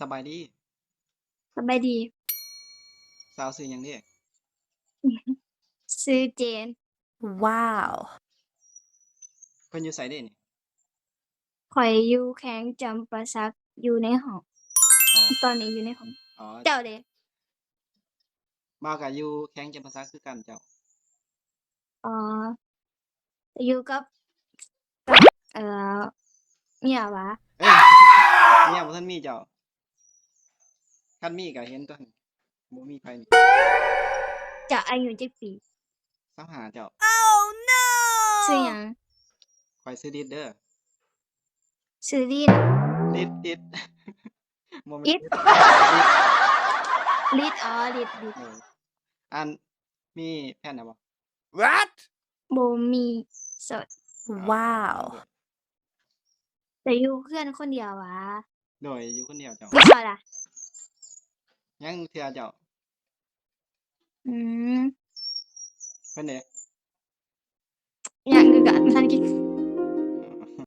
สบายดีสบายดีสาวชื่อหยังเด้ซื้อเจน Wow. เพิ่นอยู่ไสเด้นี่ข่อยอยู่แข้งจำปาสักอยู่ในห้องอ๋อตอนนี้อยู่ในห้องอ๋อเจ้าเด้บ่าวก็อยู่แข้งจำปาสักคือกันเจ้าอ๋ออยู่กับเอ่อเมียวะเอ้ยเมียบ่ทันมีเจ้าคันมีก็เห็นตัวหั่นบ่มีไผนี่เจ้าอายุจักปี25เจ้า Oh ชื่อห no! ยัง ข้อยชื่อดิดเด้อชื่อลีนดิดบ่แม่น อิด ดิดลิดอ๋อลิดเอออันมีแฟนแล้วบ่ What? บ่มีโสด อ๋อ Wow. แต่อยู่เพื่อนคนเดียววะ โดยอยู่คนเดียวเจ้ามีเขาล่ะ ยังเทื่อเจ้าอืมเพิ่นเด้